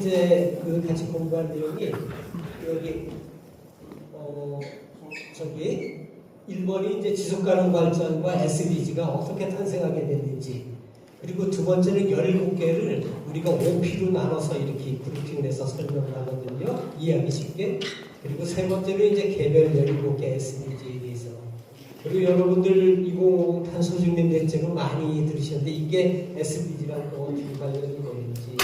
이제 그 같이 공부한 내용이 여기 저기 1번이 이제 지속가능 발전과 SDG가 어떻게 탄생하게 됐는지, 그리고 두 번째는 17개를 우리가 OP로 나눠서 이렇게 그룹핑해서 설명을 하거든요. 이해하기 쉽게. 그리고 세 번째는 이제 개별 17개 SDG에 대해서. 그리고 여러분들 2050 탄소중립 넷째로 많이 들으셨는데 이게 SDG랑 또 어떻게 관련이 되는지.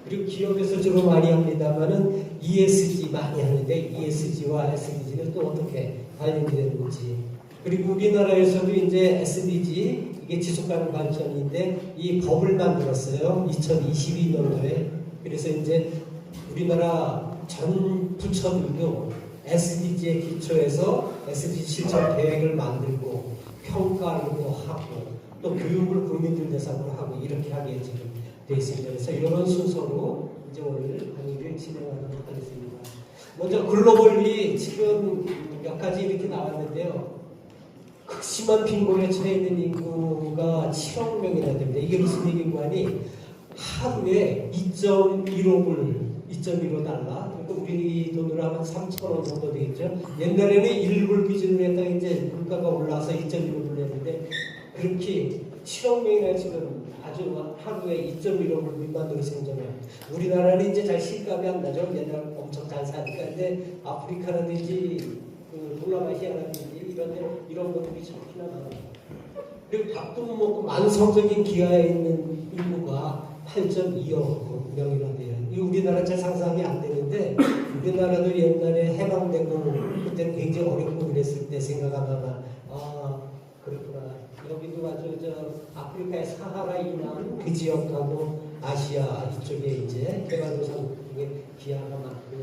그리고 기업에서 주로 많이 합니다만은 ESG 많이 하는데 ESG와 SDG는 또 어떻게 관련이 되는지. 그리고 우리나라에서도 이제 SDG, 이게 지속가능 발전인데 이 법을 만들었어요. 2022년도에. 그래서 이제 우리나라 전 부처들도 SDG에 기초해서 SDG 실천 계획을 만들고 평가를 하고 또 교육을 국민들 대상으로 하고 이렇게 하게 지금 되어 있습니다. 그래서 이런 순서로 이제 오늘 강의를 진행하도록 하겠습니다. 먼저 글로벌리 지금 몇 가지 이렇게 나왔는데요. 극심한 빈곤에 처해 있는 인구가 7억 명이나 됩니다. 이게 무슨 얘기인가니 하루에 2.15달러, 그러니까 우리 돈으로 하면 3,000원 정도 되겠죠. 옛날에는 1불 기준으로 했다가 이제 물가가 올라와서 2.15불 했는데 그렇게 7억 명이나 지금 아주 하루에 2.15불 미만으로 생존해요. 우리나라는 이제 잘 실감이 안 나죠. 옛날 엄청 잘 사니까. 근데 아프리카라든지 그 동남아시아라든지 이런 것들이 적히나 나와요. 그리고 밥도 못 먹고 만성적인 기아에 있는 인구가 8.2억 명이나 돼요. 이 우리나라 잘 상상이 안 되는데 우리나라도 옛날에 해방되고 그때는 굉장히 어렵고 그랬을 때 생각하다가 그렇구나. 여기도 아주 아프리카의 사하라 이남 그 지역하고 아시아 이쪽에 이제 개발도상 쪽에 기아가 많고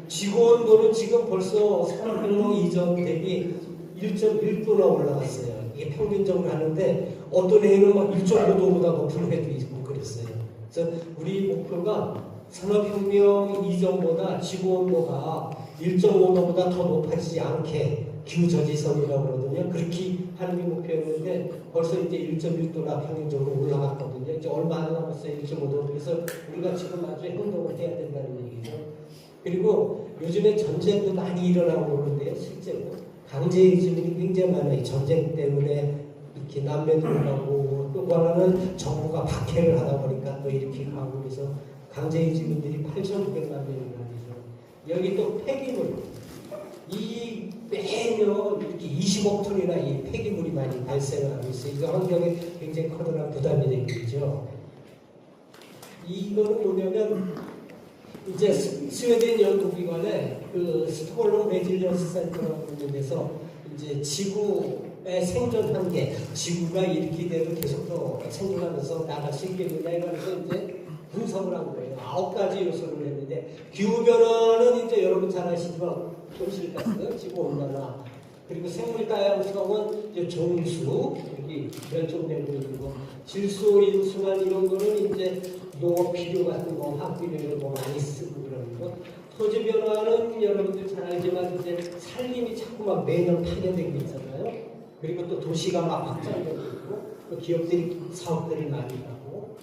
지구온도는 지금 벌써 산업혁명 이전 대비 1.1도나 올라갔어요. 이게 평균적으로 하는데 어떤 해에는 막 1.5도보다 높은 해도 있고 그랬어요. 그래서 우리 목표가 산업혁명 이전보다 지구온도가 1.5도보다 더 높아지지 않게 기후저지선이라고 그러거든요. 그렇게 하는 게 목표였는데 벌써 이제 1.1도나 평균적으로 올라갔거든요. 이제 얼마 안 남았어요. 1.5도. 그래서 우리가 지금 아주 행동을 해야 된다는 얘기죠. 그리고 요즘에 전쟁도 많이 일어나고 그러는데요. 실제로 강제이즘이 굉장히 많아요. 전쟁 때문에 이렇게 난민들 가고 또 하나는 정부가 박해를 하다 보니까 또 이렇게 가고 그래서 강제이주민들이 8,900만 명이나 되죠. 여기 또 폐기물, 이 매년 이렇게 20억 톤이나 이 폐기물이 많이 발생을 하고 있어요. 이거 환경에 굉장히 커다란 부담이 되겠죠. 이거는 뭐냐면 이제 스웨덴 연구기관의 그 스톡홀름 레질리언스 센터라고 있는 데서 이제 지구의 생존 한계, 지구가 이렇게 돼도 계속 더 생존하면서 나갈 수 있겠느냐 이러면서 이제 분석을 한 거예요. 9가지 요소를 했는데 기후변화는 이제 여러분 잘 아시지만 온실가스, 지구온난화, 그리고 생물 다양성은 이제 종수, 여기 멸종되고 있고 질소, 인수만 이런 거는 이제 농업 비료 같은 거, 화학비료 뭐 많이 쓰고 그러는 거. 토지 변화는 여러분들 잘 알지만 이제 산림이 자꾸 막 매년 파괴되고 있잖아요. 그리고 또 도시가 막 확장되고 있고, 또 기업들이 사업들이 많이 하고,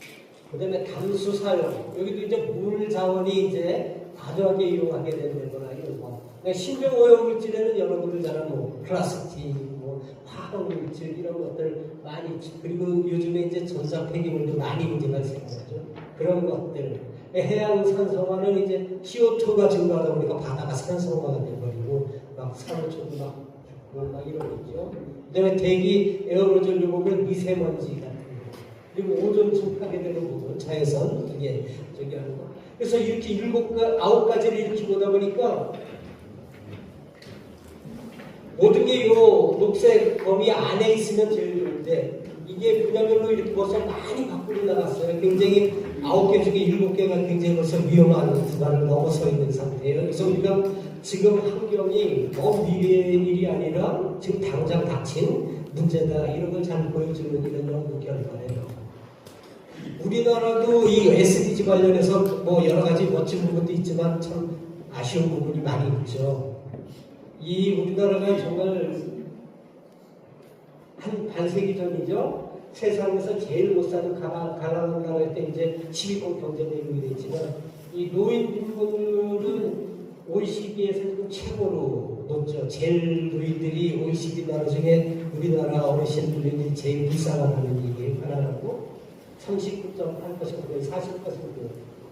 그다음에 담수 사용, 여기도 이제 물 자원이 이제 과도하게 이용하게 된다거나 이런 거. 그러니까 신종 오염 물질에는 여러분들 잘 아는 뭐 플라스틱, 뭐 화학 물질 이런 것들 많이, 그리고 요즘에 이제 전자 폐기물도 많이 문제가 생겨나죠. 그런 것들. 해양 산성화는 이제 CO2가 증가하다 보니까 바다가 산성화가 돼버리고 막 산호초도 막 이러겠죠. 그다음에 대기 에어로졸로 보면 미세먼지 같은 거. 그리고 오존층 파괴되는 부분, 자외선 이게 저기 하는 거. 그래서 이렇게 9가지를 이렇게 보다 보니까 모든 게 이 녹색 범위 안에 있으면 제일 좋은데 이게 분야별로 이렇게 벌써 많이 밖으로 나갔어요. 굉장히 9개 중에 7개가 굉장히 벌써 위험한 구간을 넘어서 있는 상태예요. 그래서 우리가 지금 환경이 미래의 일이 아니라 지금 당장 닥친 문제다 이런 걸 잘 보여주는 이런 연구 결과예요. 우리나라도 이 SDG 관련해서 뭐 여러 가지 멋진 부분도 있지만 참 아쉬운 부분이 많이 있죠. 이 우리나라가 정말 한 반세기 전이죠. 세상에서 제일 못 사는 가난한 나라일 때 이제 10위권 경제 대국이 됐지만 이 노인 빈곤율은 OECD에서 지금 최고로 높죠. 제일 노인들이 OECD 나라 중에 우리나라 어르신들이 제일 불쌍하다는 얘기에 관한하고 39.8%, 거의 40%,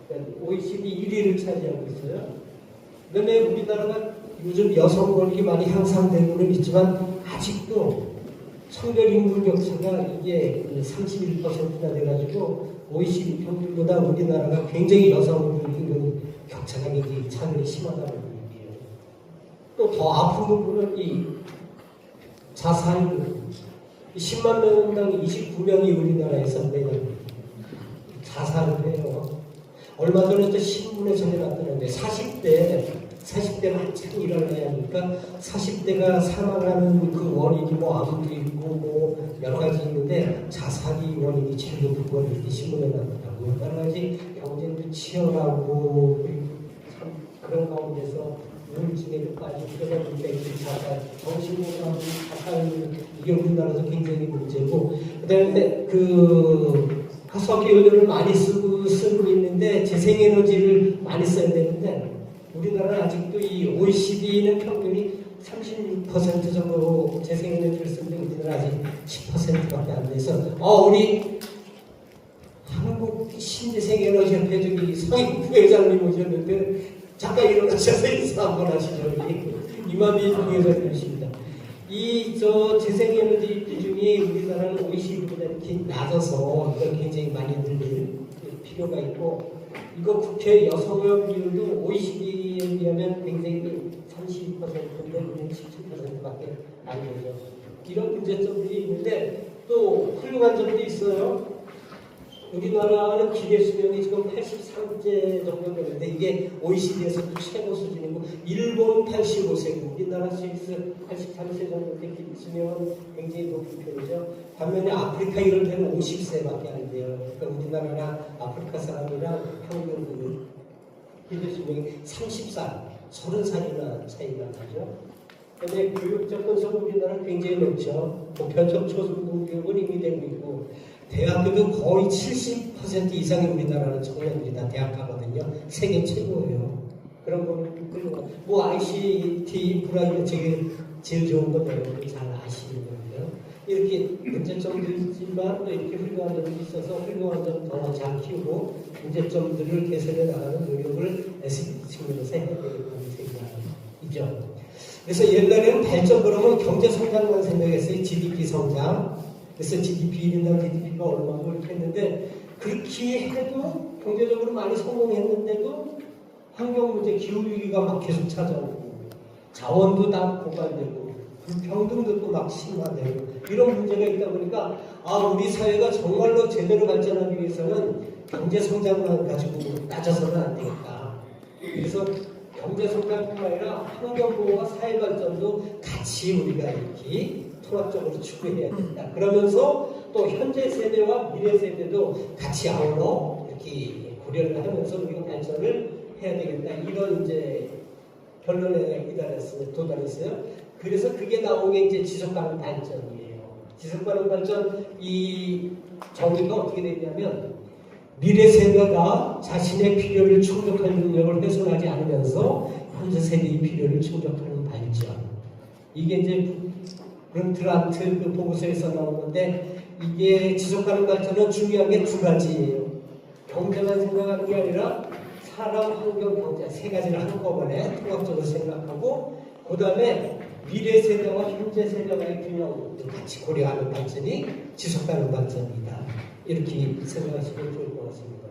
그러니까 OECD 1위를 차지하고 있어요. 그다음에 우리나라가 요즘 여성 권익이 많이 향상되고는 있지만 아직도 성별 인구 격차가 이게 31%나 돼가지고 OECD 평균보다 우리나라가 굉장히 여성 인구 격차가 굉장히 차별이 심하다는 얘기예요. 또 더 아픈 부분은 이 자살률. 10만 명당 29명이 우리나라에서 매년 자살을 해요. 얼마 전에 또 신문에 전해 났더라고요. 40대가 한참 일을 해야 하니까 40대가 사망하는 그 원인이 뭐 암도 있고 뭐 여러 가지 있는데 자살이 원인이 제일 높은 걸 이렇게 신문에 났더라고요. 여러 가지 경쟁도 치열하고 참 그런 가운데서 우울증에도 빠지고 그러다 보니까 자살, 정신건강 자살 이게 우리나라에서 굉장히 문제고 그다음에 그 화석연료를 많이 쓰고 있는데 재생에너지를 많이 써야 되는데 우리나라는 아직도 이 OECD는 평균이 36% 정도 재생에너지를 쓰는데 우리나라 아직 10%밖에 안 돼서 우리 한국 신재생에너지협회 저기 서희 부회장님 오셨는데 잠깐 일어나셔서 인사 한번 하시죠. 이만희 부회장님이십니다. 이 재생에너지 비중이 우리나라는 OECD보다 이렇게 낮아서 이걸 굉장히 많이 늘릴 필요가 있고 이거 국회 여성의원 비율도 OECD에 비하면 굉장히 32%인데 우리는 17%밖에 안 되죠. 이런 문제점들이 있는데 또 훌륭한 점도 있어요. 우리나라는 기대 수명이 지금 83세 정도 되는데 이게 OECD에서도 최고 수준이고 일본 85세고 우리나라 스위스 83세 정도 된 수명은 굉장히 높은 편이죠. 반면에 아프리카 이런 데는 50세밖에 안 돼요. 그러니까 우리나라나 아프리카 사람이랑 평균 기대 수명이 30살, 30살이나 차이가 나죠. 그런데 교육 접근성 우리나라는 굉장히 높죠. 보편적 초중고교육은 이미 되고 있고 대학교도 거의 70% 이상이 우리나라는 청년들이 다 대학 가거든요. 세계 최고예요. 그런 거는 뭐 ICT 프라이드 제일 좋은 건 여러분들이 잘 아시는 거예요. 이렇게 문제점도 있지만 또 이렇게 훌륭한 점이 있어서 훌륭한 점 더 잘 키우고 문제점들을 개선해 나가는 노력을 SDG 측면에서 해야 되겠다는 생각이죠. 그래서 옛날에는 발전 그러면 경제 성장만 생각했어요. GDP 성장. 그래서 GDP 1인당 GDP가 얼마고 이렇게 했는데 그렇게 해도 경제적으로 많이 성공했는데도 환경 문제, 기후위기가 막 계속 찾아오고 자원도 다 고갈되고 불평등도 또 막 심화되고 이런 문제가 있다 보니까 우리 사회가 정말로 제대로 발전하기 위해서는 경제 성장만 가지고 낮아서는 안 되겠다. 그래서 경제 성장뿐만 아니라 환경 보호와 사회 발전도 같이 우리가 이렇게 통합적으로 추구해야 된다. 그러면서 또 현재 세대와 미래 세대도 같이 아울러 이렇게 고려를 하면서 우리가 발전을 해야 되겠다. 이런 이제 결론에 도달했어요. 그래서 그게 나온 게 이제 지속가능 발전이에요. 지속가능 발전 이 정의가 어떻게 되냐면 미래 세대가 자신의 필요를 충족할 능력을 훼손하지 않으면서 현재 세대의 필요를 충족하는 발전. 이게 이제 브런트란트 그 보고서에서 나오는데 이게 지속가능 발전은 중요한 게 두 가지예요. 경제만 생각하는 게 아니라 사람, 환경, 경제 세 가지를 한꺼번에 통합적으로 생각하고 그 다음에 미래 세대와 현재 세대와의 균형을 같이 고려하는 발전이 지속가능 발전이다. 이렇게 생각하시면 좋을 것 같습니다.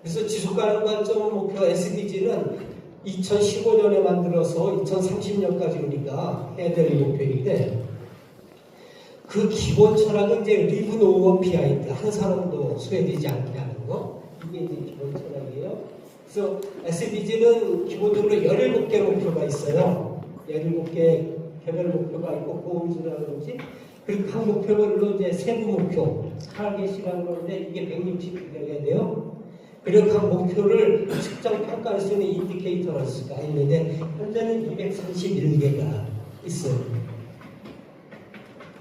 그래서 지속가능 발전 목표 SDG는 2015년에 만들어서 2030년까지 우리가 해야 될 목표인데 그 기본 철학은 이제 리브 노 비하인드 한 사람도 소외되지 않게 하는 거 이게 이제 기본 철학이에요. 그래서 SDG는 기본적으로 17개 목표가 있어요. 17개 개별 목표가 있고 보험주라든지 그리고 각 목표별로 이제 세부 목표 8개씩한 건데 이게 160개가 돼요. 그리고 각 목표를 측정 평가할 수 있는 인디케이터가 있는데 현재는 231개가 있어요.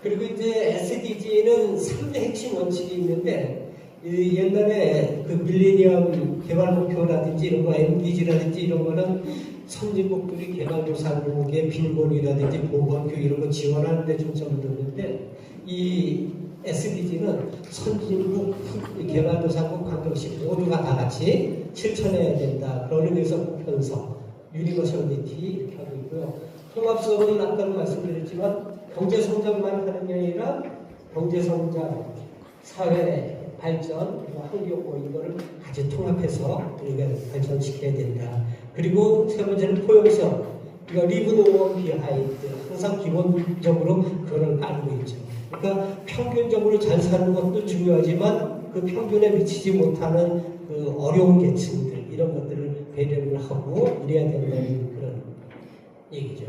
그리고 이제 SDG는 3대 핵심 원칙이 있는데 옛날에 그 밀레니엄 개발 목표라든지 이런 거, MDG라든지 이런 거는 선진국들이 개발도상국의 빈곤이라든지 보건교 이런 거 지원하는 데 중점을 뒀는데 이 SDG는 선진국, 개발도상국 관계없이 모두가 다 같이 실천해야 된다. 그러기 위해서 보편성, 유니버설리티 이렇게 하고 있고요. 통합수업은 아까도 말씀드렸지만 경제성장만 하는 게 아니라 경제성장, 사회 발전, 환경 이거를 같이 통합해서 우리가 발전시켜야 된다. 그리고 세 번째는 포용성, 이거 리브 노 비하인드, 항상 기본적으로 그거를 따르고 있죠. 그러니까 평균적으로 잘 사는 것도 중요하지만 그 평균에 미치지 못하는 그 어려운 계층들 이런 것들을 배려를 하고 이래야 된다는 그런 얘기죠.